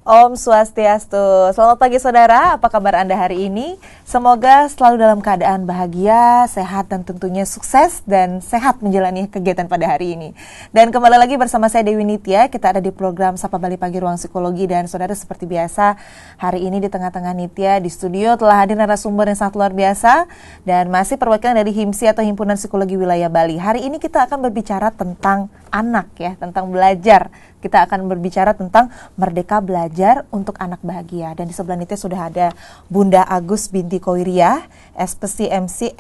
Om Swastiastu. Selamat pagi saudara, apa kabar Anda hari ini? Semoga selalu dalam keadaan bahagia, sehat dan tentunya sukses dan sehat menjalani kegiatan pada hari ini. Dan kembali lagi bersama saya Dewi Nitya, kita ada di program Sapa Bali Pagi Ruang Psikologi. Dan saudara seperti biasa, hari ini di tengah-tengah Nitya di studio telah hadir narasumber yang sangat luar biasa dan masih perwakilan dari HIMSI atau Himpunan Psikologi Wilayah Bali. Hari ini kita akan berbicara tentang anak ya, tentang belajar. Kita akan berbicara tentang Merdeka Belajar untuk Anak Bahagia. Dan di sebelah Nitya sudah ada Bunda Agus binti Koiriah, SPC MC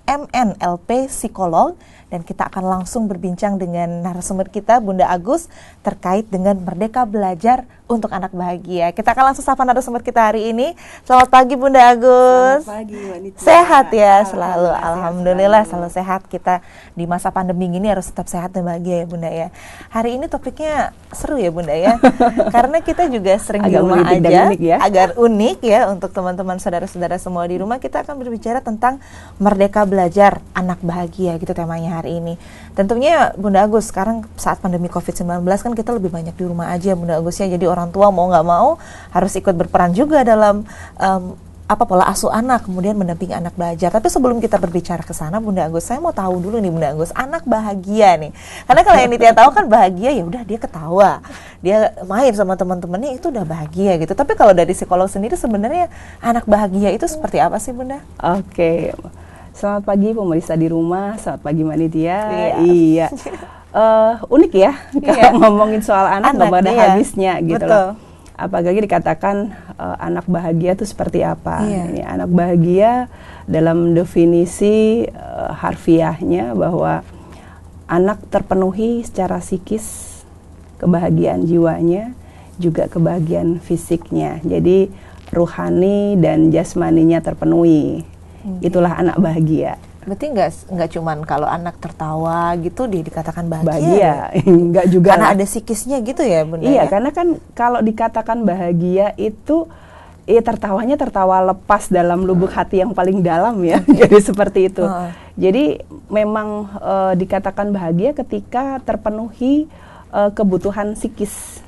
MNLP Psikolog. Dan kita akan langsung berbincang dengan narasumber kita, Bunda Agus, terkait dengan Merdeka Belajar untuk Anak Bahagia. Kita akan langsung sapa narasumber kita hari ini. Selamat pagi Bunda Agus. Selamat pagi Mbak Nitya. Sehat ya selalu, Alhamdulillah selalu sehat. Kita di masa pandemi ini harus tetap sehat dan bahagia ya Bunda ya. Hari ini topiknya seru ya Bunda ya, karena kita juga sering di rumah aja, agar unik ya untuk teman-teman saudara-saudara semua di rumah. Kita akan berbicara tentang Merdeka Belajar Anak Bahagia gitu temanya hari ini. Tentunya Bunda Agus, sekarang saat pandemi COVID-19 kan kita lebih banyak di rumah aja Bunda Agus ya, jadi orang tua mau nggak mau harus ikut berperan juga dalam pola asuh anak, kemudian mendampingi anak belajar. Tapi sebelum kita berbicara ke sana Bunda Agus, saya mau tahu dulu nih Bunda Agus, anak bahagia nih. Karena kalau yang Nitya tahu kan bahagia ya udah dia ketawa, dia main sama teman-temannya itu udah bahagia gitu. Tapi kalau dari psikolog sendiri sebenarnya anak bahagia itu seperti apa sih Bunda? Oke. Selamat pagi pemirsa di rumah, selamat pagi Mbak Nitya. Iya. Unik ya kalau ngomongin soal anak nggak ada habisnya gitu loh. Apalagi dikatakan anak bahagia itu seperti apa. Ini anak bahagia dalam definisi harfiahnya bahwa anak terpenuhi secara psikis, kebahagiaan jiwanya, juga kebahagiaan fisiknya. Jadi rohani dan jasmaninya terpenuhi. Itulah anak bahagia. Berarti nggak cuman kalau anak tertawa gitu dia dikatakan bahagia. Bahagia, nggak juga. Karena ada psikisnya gitu ya Bunda. Iya, karena kan kalau dikatakan bahagia itu tertawanya tertawa lepas dalam lubuk hati yang paling dalam ya. Jadi seperti itu. Jadi memang dikatakan bahagia ketika terpenuhi kebutuhan psikis.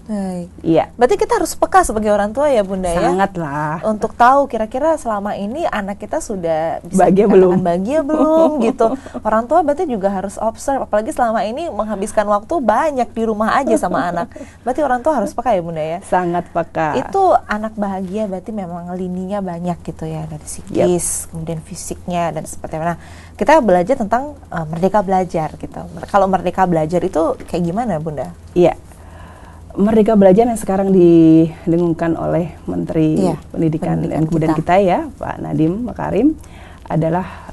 Baik. Iya. Berarti kita harus peka sebagai orang tua ya Bunda ya. Sangatlah. Untuk tahu kira-kira selama ini anak kita sudah bisa bahagia belum gitu. Orang tua berarti juga harus observe, apalagi selama ini menghabiskan waktu banyak di rumah aja sama anak. Berarti orang tua harus peka ya Bunda ya. Sangat peka. Itu anak bahagia berarti memang lininya banyak gitu ya, dari psikis, kemudian fisiknya dan seperti mana. Kita belajar tentang Merdeka Belajar gitu. Kalau Merdeka Belajar itu kayak gimana Bunda? Iya. Merdeka Belajar yang sekarang didengungkan oleh Menteri Pendidikan dan Kebudayaan kita ya, Pak Nadiem Makarim, adalah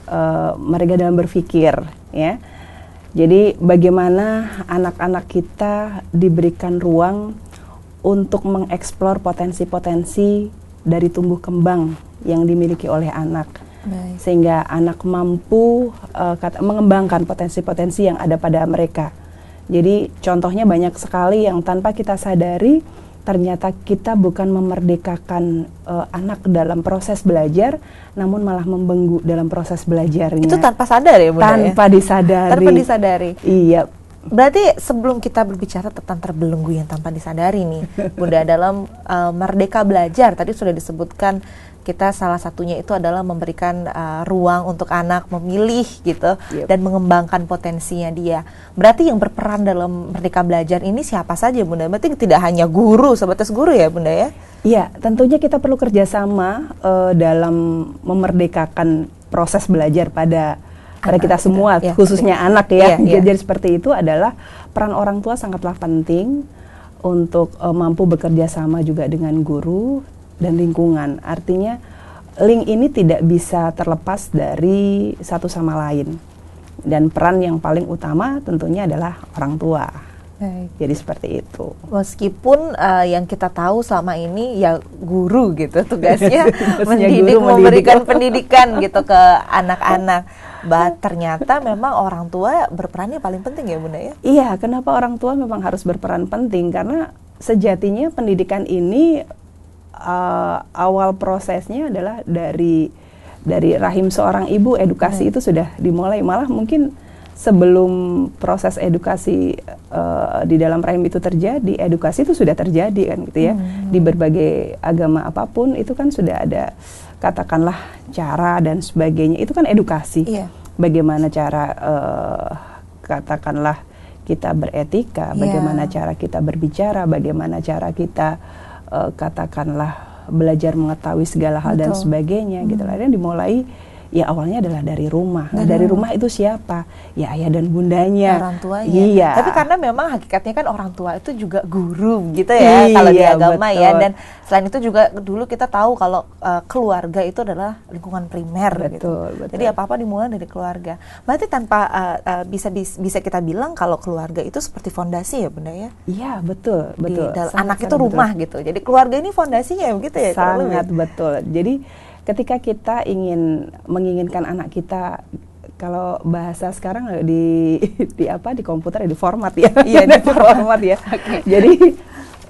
merdeka dalam berpikir ya. Jadi bagaimana anak-anak kita diberikan ruang untuk mengeksplor potensi-potensi dari tumbuh kembang yang dimiliki oleh anak. Baik. Sehingga anak mampu mengembangkan potensi-potensi yang ada pada mereka. Jadi contohnya banyak sekali yang tanpa kita sadari ternyata kita bukan memerdekakan anak dalam proses belajar, namun malah membenggu dalam proses belajarnya. Itu tanpa sadar ya Bunda? Tanpa disadari. Tanpa disadari. Iya. Berarti sebelum kita berbicara tentang terbelenggu yang tanpa disadari nih Bunda, dalam Merdeka Belajar tadi sudah disebutkan kita salah satunya itu adalah memberikan ruang untuk anak memilih gitu dan mengembangkan potensinya dia. Berarti yang berperan dalam Merdeka Belajar ini siapa saja Bunda? Berarti tidak hanya guru, sebatas guru ya Bunda ya? Iya, tentunya kita perlu kerjasama dalam memerdekakan proses belajar pada kita semua, khususnya anak ya. Jadi seperti itu adalah peran orang tua sangatlah penting untuk mampu bekerja sama juga dengan guru dan lingkungan. Artinya link ini tidak bisa terlepas dari satu sama lain. Dan peran yang paling utama tentunya adalah orang tua. Baik. Jadi seperti itu. Meskipun yang kita tahu selama ini ya guru gitu tugasnya mendidik, memberikan pendidikan gitu ke anak-anak. Ternyata memang orang tua berperannya paling penting ya Bunda ya? Iya, kenapa orang tua memang harus berperan penting? Karena sejatinya pendidikan ini awal prosesnya adalah dari rahim seorang ibu. Edukasi itu sudah dimulai, malah mungkin sebelum proses edukasi di dalam rahim itu terjadi, edukasi itu sudah terjadi kan gitu ya. Di berbagai agama apapun itu kan sudah ada katakanlah cara dan sebagainya, itu kan edukasi. Bagaimana cara katakanlah kita beretika, bagaimana cara kita berbicara, bagaimana cara kita katakanlah belajar mengetahui segala hal dan sebagainya gitu. Akhirnya dimulai ya awalnya adalah dari rumah. Nah, dari rumah itu siapa? Ya ayah dan bundanya. Orang tuanya. Iya. Tapi karena memang hakikatnya kan orang tua itu juga guru gitu ya, kalau di agama ya. Dan selain itu juga dulu kita tahu kalau keluarga itu adalah lingkungan primer gitu. Jadi apa-apa dimulai dari keluarga. Berarti tanpa bisa kita bilang kalau keluarga itu seperti fondasi ya Bunda ya? Iya, betul. Anak itu rumah gitu. Jadi keluarga ini fondasinya begitu ya? Sangat betul. Jadi ketika kita menginginkan anak kita, kalau bahasa sekarang di komputer ya di format ya. Iya, di format ya. Jadi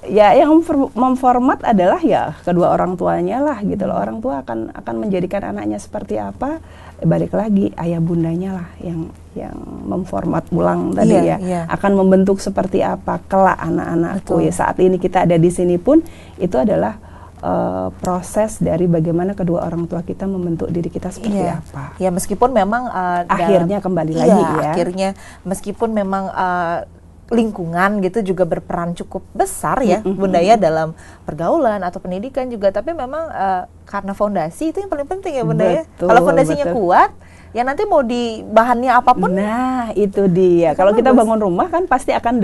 ya yang memformat adalah ya kedua orang tuanya lah gitu loh. Orang tua akan menjadikan anaknya seperti apa, balik lagi ayah bundanya lah yang memformat ulang tadi akan membentuk seperti apa kelak anak-anakku. Ya saat ini kita ada di sini pun itu adalah proses dari bagaimana kedua orang tua kita membentuk diri kita seperti apa. Ya meskipun memang akhirnya kembali lagi ya. Akhirnya meskipun memang lingkungan gitu juga berperan cukup besar ya Bunda ya dalam pergaulan atau pendidikan juga. Tapi memang karena fondasi itu yang paling penting ya Bunda ya. Kalau fondasinya kuat, ya nanti mau di bahannya apapun. Nah itu dia. Kalau kita bangun rumah kan pasti akan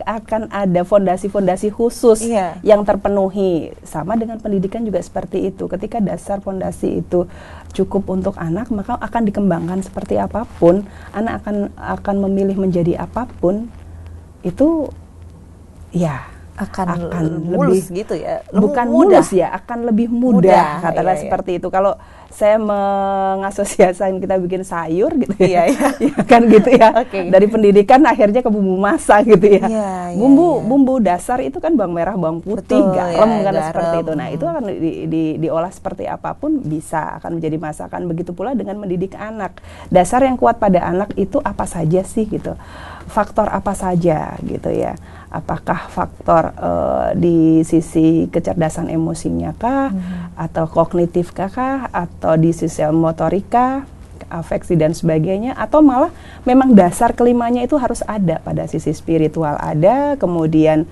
akan ada fondasi-fondasi khusus yang terpenuhi. Sama dengan pendidikan juga seperti itu. Ketika dasar fondasi itu cukup untuk anak, maka akan dikembangkan seperti apapun. Anak akan memilih menjadi apapun, itu ya akan mulus lebih gitu ya. Bukan mulus ya, akan lebih mudah katakanlah seperti itu. Kalau saya mengasosiasikan kita bikin sayur gitu ya kan gitu ya. Dari pendidikan akhirnya ke bumbu masak gitu ya. Bumbu dasar itu kan bawang merah, bawang putih, garam kan seperti itu. Nah, itu akan diolah seperti apapun bisa akan menjadi masakan. Begitu pula dengan mendidik anak. Dasar yang kuat pada anak itu apa saja sih gitu. Faktor apa saja gitu ya. Apakah faktor di sisi kecerdasan emosinya kah, atau kognitif kah, atau di sisi motorika, afeksi dan sebagainya, atau malah memang dasar kelimanya itu harus ada pada sisi spiritual ada, kemudian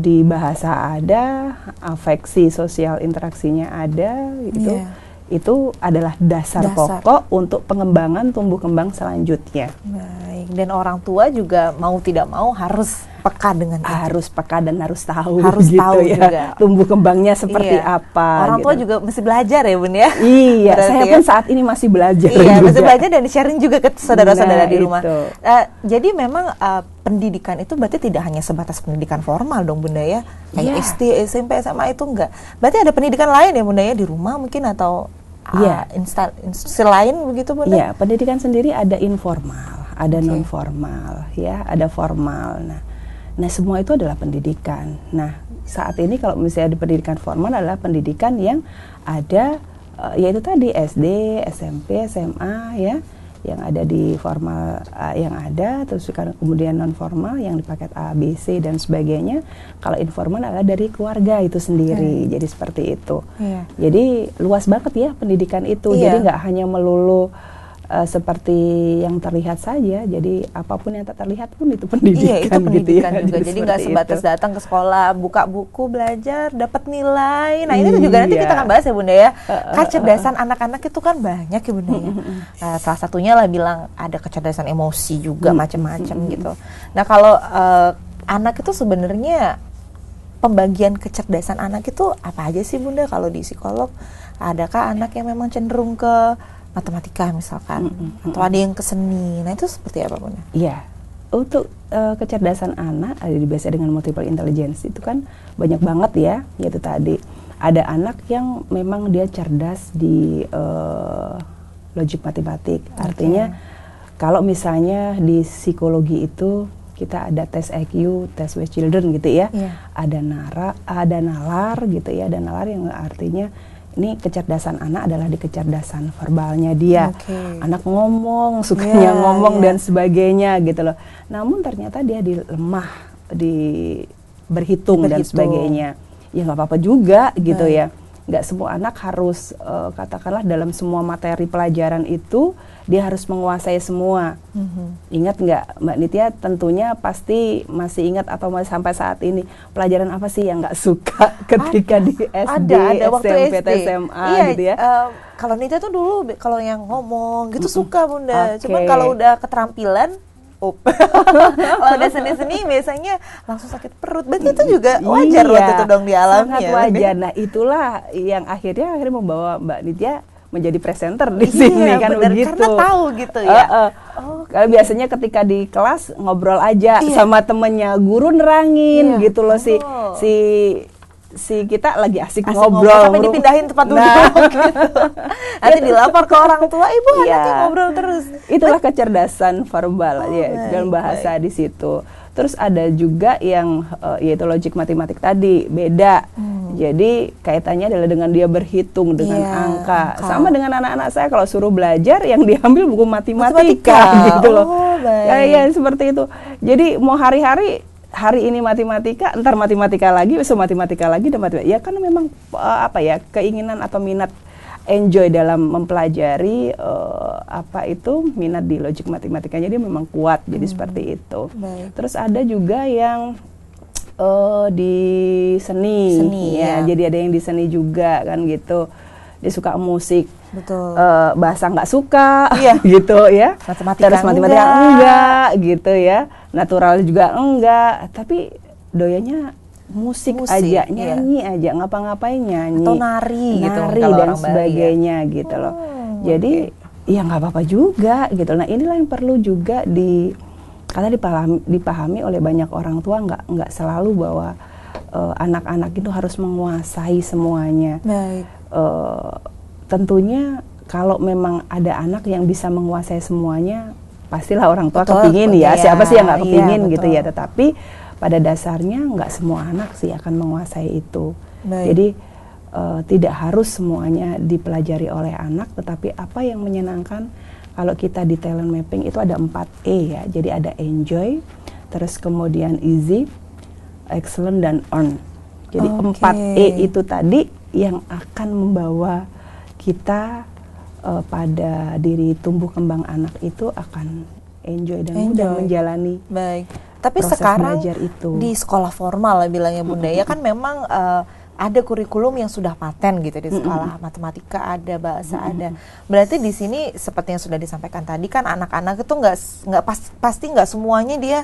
di bahasa ada, afeksi sosial interaksinya ada gitu. Itu adalah dasar pokok untuk pengembangan tumbuh kembang selanjutnya. Baik, dan orang tua juga mau tidak mau harus peka dengan itu. Harus peka dan harus tahu gitu tahu ya. Juga tumbuh kembangnya seperti apa. Orang tua juga mesti belajar ya Bun ya. Iya, saya pun saat ini masih belajar. Iya, masih belajar dan sharing juga ke saudara-saudara di rumah. Jadi memang pendidikan itu berarti tidak hanya sebatas pendidikan formal dong Bunda ya. Kayak SD, SMP, SMA itu enggak. Berarti ada pendidikan lain ya Bunda ya di rumah mungkin atau institusi lain begitu Bunda? Iya, pendidikan sendiri ada informal, ada non formal, ya, ada formal. Nah, semua itu adalah pendidikan. Nah, saat ini kalau misalnya di pendidikan formal adalah pendidikan yang ada, yaitu tadi SD, SMP, SMA, ya, yang ada di formal yang ada, terus kemudian non formal yang di paket A, B, C dan sebagainya. Kalau informal adalah dari keluarga itu sendiri, jadi seperti itu. Jadi luas banget ya pendidikan itu. Jadi nggak hanya melulu seperti yang terlihat saja, jadi apapun yang tak terlihat pun itu pendidikan. Iya, itu pendidikan gitu ya. juga. Jadi nggak sebatas datang ke sekolah, buka buku, belajar, dapat nilai. Nah ini juga nanti kita akan bahas ya Bunda ya. Kecerdasan anak-anak itu kan banyak ya Bunda ya. Nah, salah satunya lah bilang ada kecerdasan emosi juga macam-macam gitu. Nah kalau anak itu sebenarnya pembagian kecerdasan anak itu apa aja sih Bunda kalau di psikolog? Adakah anak yang memang cenderung ke matematika misalkan, atau ada yang ke seni? Nah itu seperti apa Bunda? Iya, untuk kecerdasan anak ada biasa dengan multiple intelligence itu kan banyak banget ya, yaitu tadi ada anak yang memang dia cerdas di logik matematik. Artinya kalau misalnya di psikologi itu kita ada tes IQ, tes with children gitu ya, ada nalar gitu ya, ada nalar yang artinya ini kecerdasan anak adalah di kecerdasan verbalnya dia. Anak ngomong, sukanya ngomong dan sebagainya gitu loh. Namun ternyata dia lemah di berhitung dan sebagainya. Ya nggak apa-apa juga gitu ya. Nggak semua anak harus katakanlah dalam semua materi pelajaran itu dia harus menguasai semua. Ingat nggak Mbak Nitya, tentunya pasti masih ingat atau masih sampai saat ini pelajaran apa sih yang nggak suka ketika di SD, SMP, SMA gitu ya? Kalau Nitya tuh dulu kalau yang ngomong gitu suka Bunda. Cuman kalau udah keterampilan kalau udah seni-seni biasanya langsung sakit perut. Berarti itu juga wajar waktu itu dong dialami. Sangat wajar. Nah itulah yang akhirnya membawa Mbak Nitya menjadi presenter di sini kan bener, begitu. Karena tahu gitu ya. Kalau biasanya ketika di kelas ngobrol aja sama temennya, guru nerangin gitu loh si kita lagi asik ngobrol sampai dipindahin tempat duduk gitu. Nanti dilapor ke orang tua, ibu anaknya ngobrol terus. Itulah kecerdasan verbal dalam bahasa di situ. Terus ada juga yang yaitu logik matematik tadi beda. Jadi kaitannya adalah dengan dia berhitung dengan angka. Sama dengan anak-anak saya kalau suruh belajar yang diambil buku matematika gitu loh. Kayak seperti itu. Jadi mau hari ini matematika, ntar matematika lagi, besok matematika lagi, dan matematika. Ya kan memang keinginan atau minat enjoy dalam mempelajari minat di logik matematikanya dia memang kuat, jadi seperti itu. Terus ada juga yang di seni ya, jadi ada yang di seni juga kan gitu. Dia suka musik. Betul. Bahasa nggak suka gitu ya. Terus matematika enggak gitu ya. Natural juga enggak, tapi doyanya musik aja, nyanyi aja, ngapa-ngapain nyanyi. Atau nari gitu dan sebagainya gitu loh. Jadi ya nggak apa-apa juga gitu. Nah inilah yang perlu juga karena dipahami oleh banyak orang tua, nggak selalu bahwa anak-anak itu harus menguasai semuanya. Tentunya kalau memang ada anak yang bisa menguasai semuanya, pastilah orang tua kepingin siapa sih yang nggak kepingin gitu ya. Tetapi pada dasarnya nggak semua anak sih akan menguasai itu. Jadi tidak harus semuanya dipelajari oleh anak, tetapi apa yang menyenangkan. Kalau kita di talent mapping itu ada 4E ya. Jadi ada enjoy, terus kemudian easy, excellent, dan earn. Jadi 4E itu tadi yang akan membawa kita pada diri tumbuh kembang anak itu akan enjoy dan mudah menjalani. Tapi sekarang di sekolah formal bilangnya Bunda ya kan memang ada kurikulum yang sudah paten gitu di sekolah. Matematika ada, bahasa ada. Berarti di sini seperti yang sudah disampaikan tadi kan anak-anak itu pasti nggak semuanya dia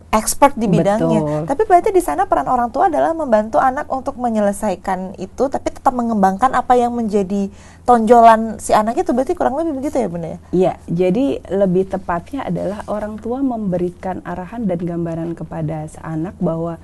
expert di bidangnya. Tapi berarti di sana peran orang tua adalah membantu anak untuk menyelesaikan itu, tapi tetap mengembangkan apa yang menjadi tonjolan si anak itu. Berarti kurang lebih begitu ya Bunda ya? Iya, jadi lebih tepatnya adalah orang tua memberikan arahan dan gambaran kepada si anak bahwa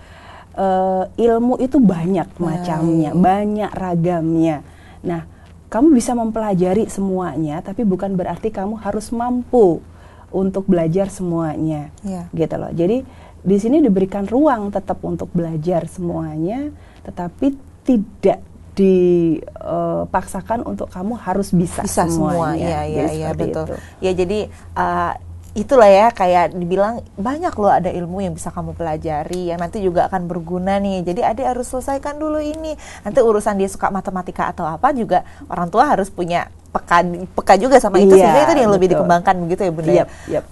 ilmu itu banyak macamnya, banyak ragamnya. Nah, kamu bisa mempelajari semuanya, tapi bukan berarti kamu harus mampu untuk belajar semuanya, gitu loh. Jadi di sini diberikan ruang tetap untuk belajar semuanya, tetapi tidak dipaksakan untuk kamu harus bisa semuanya. Iya betul. Itu. Ya jadi itulah ya kayak dibilang banyak loh ada ilmu yang bisa kamu pelajari yang nanti juga akan berguna nih. Jadi adik harus selesaikan dulu ini. Nanti urusan dia suka matematika atau apa juga orang tua harus punya peka juga sama itu sehingga itu yang lebih dikembangkan begitu ya Bunda.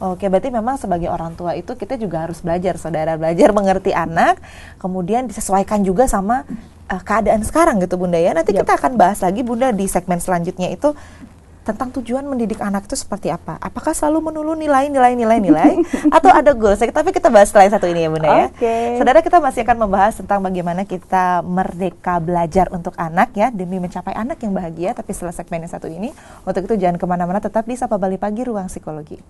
Oke, berarti memang sebagai orang tua itu kita juga harus belajar, saudara, belajar mengerti anak, kemudian disesuaikan juga sama keadaan sekarang gitu Bunda ya. Nanti kita akan bahas lagi Bunda di segmen selanjutnya itu tentang tujuan mendidik anak itu seperti apa. Apakah selalu melulu nilai atau ada goals? Tapi kita bahas setelah satu ini ya Bunda ya. Saudara, kita masih akan membahas tentang bagaimana kita merdeka belajar untuk anak ya, demi mencapai anak yang bahagia. Tapi setelah segmen yang satu ini, untuk itu jangan kemana-mana, tetap di Sapa Bali Pagi, Ruang Psikologi.